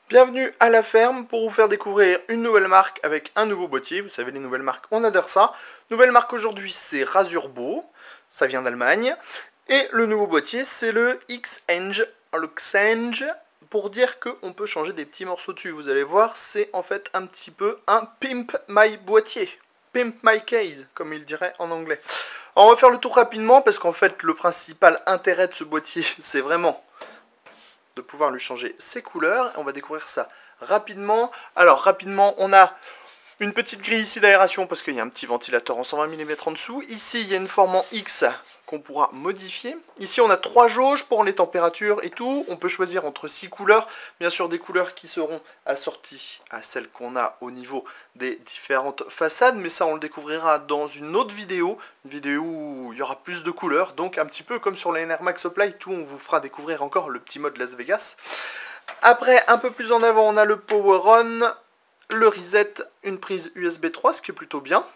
Bienvenue à la ferme pour vous faire découvrir une nouvelle marque avec un nouveau boîtier. Vous savez, les nouvelles marques, on adore ça. Nouvelle marque aujourd'hui, c'est Rasurbo. Ça vient d'Allemagne. Et le nouveau boîtier, c'est le X-Eng. Le Xeng, pour dire qu'on peut changer des petits morceaux dessus. Vous allez voir, c'est en fait un petit peu un Pimp My boîtier. Pimp My case, comme il dirait en anglais. Alors, on va faire le tour rapidement parce qu'en fait, le principal intérêt de ce boîtier, c'est vraiment de pouvoir lui changer ses couleurs. On va découvrir ça rapidement. Alors rapidement, on a une petite grille ici d'aération parce qu'il y a un petit ventilateur en 120 mm en dessous. Ici, il y a une forme en X qu'on pourra modifier. Ici, on a 3 jauges pour les températures et tout. On peut choisir entre 6 couleurs. Bien sûr, des couleurs qui seront assorties à celles qu'on a au niveau des différentes façades. Mais ça, on le découvrira dans une autre vidéo. Une vidéo où il y aura plus de couleurs. Donc, un petit peu comme sur la NR Max Supply, tout, on vous fera découvrir encore le petit mode Las Vegas. Après, un peu plus en avant, on a le Power On, le Reset, une prise USB 3, ce qui est plutôt bien.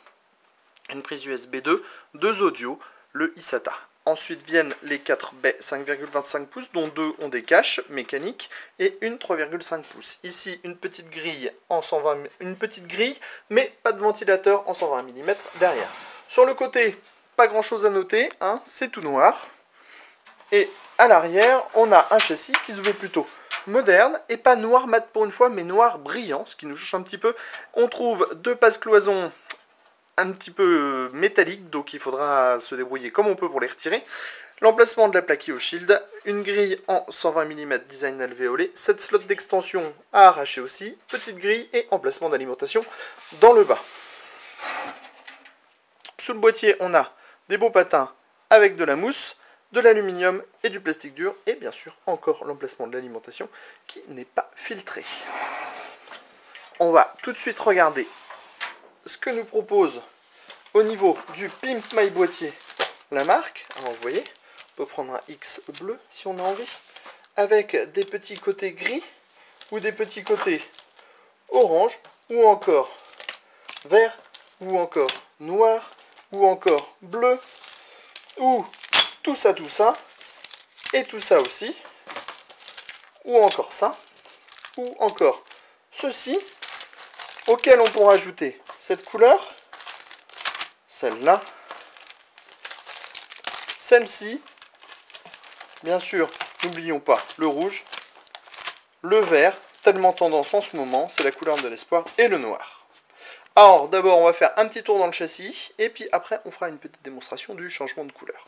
Une prise USB 2, 2 audios, le eSATA. Ensuite viennent les 4 baies 5,25 pouces, dont 2 ont des caches mécaniques et une 3,5 pouces. Ici, une petite grille en 120, une petite grille, mais pas de ventilateur en 120 mm derrière. Sur le côté, pas grand chose à noter, hein, c'est tout noir. Et à l'arrière, on a un châssis qui se veut plutôt moderne et pas noir mat pour une fois, mais noir brillant, ce qui nous change un petit peu. On trouve 2 passe-cloisons un petit peu métallique, donc il faudra se débrouiller comme on peut pour les retirer. L'emplacement de la plaque IO Shield, une grille en 120 mm design alvéolé, 7 slots d'extension à arracher aussi, petite grille et emplacement d'alimentation dans le bas. Sous le boîtier, on a des beaux patins avec de la mousse, de l'aluminium et du plastique dur, et bien sûr encore l'emplacement de l'alimentation qui n'est pas filtré. On va tout de suite regarder ce que nous propose au niveau du Pimp My boîtier la marque. Alors vous voyez, on peut prendre un X bleu si on a envie, avec des petits côtés gris ou des petits côtés orange ou encore vert ou encore noir ou encore bleu ou tout ça et tout ça aussi ou encore ça ou encore ceci auquel on pourra ajouter cette couleur, celle-là, celle-ci, bien sûr, n'oublions pas le rouge, le vert, tellement tendance en ce moment, c'est la couleur de l'espoir, et le noir. Alors, d'abord, on va faire un petit tour dans le châssis, et puis après, on fera une petite démonstration du changement de couleur.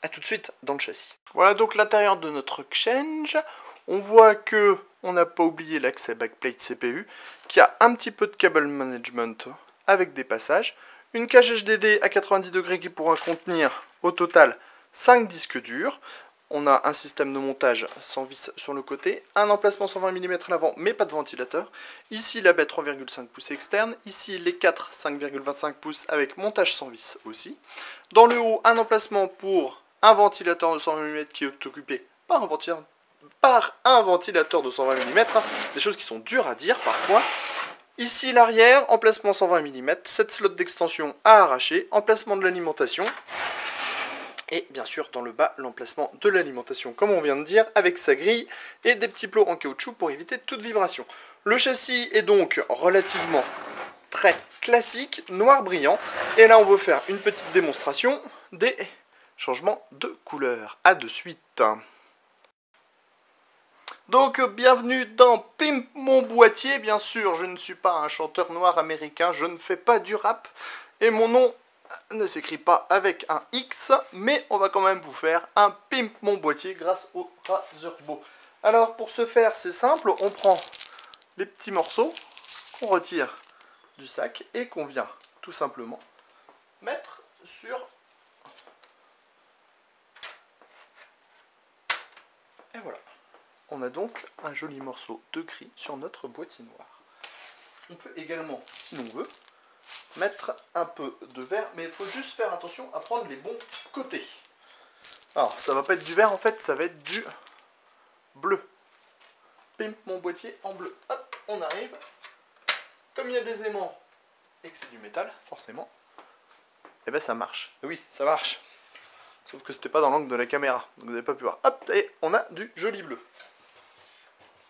A tout de suite dans le châssis. Voilà donc l'intérieur de notre Xeng. On voit que on n'a pas oublié l'accès backplate CPU, qui a un petit peu de cable management avec des passages, une cage HDD à 90 degrés qui pourra contenir au total 5 disques durs. On a un système de montage sans vis sur le côté, un emplacement 120 mm à l'avant mais pas de ventilateur. Ici la baie 3,5 pouces externe, ici les 4 5,25 pouces avec montage sans vis aussi. Dans le haut, un emplacement pour un ventilateur de 120 mm qui est occupé par un ventilateur de 120 mm, des choses qui sont dures à dire parfois. Ici l'arrière, emplacement 120 mm, 7 slots d'extension à arracher, emplacement de l'alimentation. Et bien sûr dans le bas, l'emplacement de l'alimentation comme on vient de dire, avec sa grille et des petits plots en caoutchouc pour éviter toute vibration. Le châssis est donc relativement très classique, noir brillant. Et là on veut faire une petite démonstration des changements de couleur. A de suite. Donc bienvenue dans Pimp mon boîtier. Bien sûr, je ne suis pas un chanteur noir américain, je ne fais pas du rap. Et mon nom ne s'écrit pas avec un X, mais on va quand même vous faire un Pimp mon boîtier grâce au Rasurbo. Alors pour ce faire, c'est simple, on prend les petits morceaux qu'on retire du sac et qu'on vient tout simplement mettre sur... Et voilà. On a donc un joli morceau de gris sur notre boîtier noir. On peut également, si l'on veut, mettre un peu de vert, mais il faut juste faire attention à prendre les bons côtés. Alors, ça va pas être du vert en fait, ça va être du bleu. Pimp mon boîtier en bleu. Hop, on arrive. Comme il y a des aimants et que c'est du métal, forcément, et ben ça marche. Oui, ça marche. Sauf que c'était pas dans l'angle de la caméra, donc vous n'avez pas pu voir. Hop, et on a du joli bleu.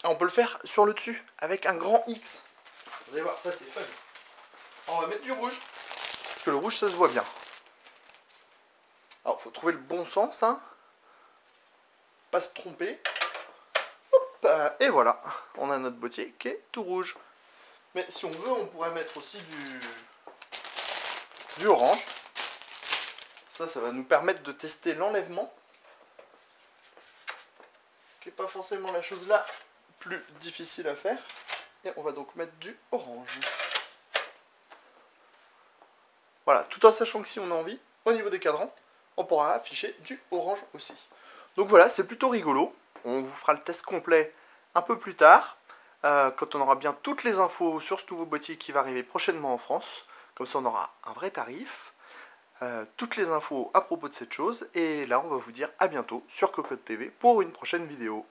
on peut le faire sur le dessus, avec un grand X. Vous allez voir, ça c'est fun. On va mettre du rouge, parce que le rouge ça se voit bien. Alors, faut trouver le bon sens, hein. Pas se tromper. Hop, et voilà, on a notre boîtier qui est tout rouge. Mais si on veut, on pourrait mettre aussi du orange. Ça va nous permettre de tester l'enlèvement. Qui n'est pas forcément la chose la plus difficile à faire. Et on va donc mettre du orange. Voilà, tout en sachant que si on a envie, au niveau des cadrans, on pourra afficher du orange aussi. Donc voilà, c'est plutôt rigolo. On vous fera le test complet un peu plus tard, quand on aura bien toutes les infos sur ce nouveau boîtier qui va arriver prochainement en France. Comme ça, on aura un vrai tarif, toutes les infos à propos de cette chose. Et là, on va vous dire à bientôt sur Cocotte TV pour une prochaine vidéo.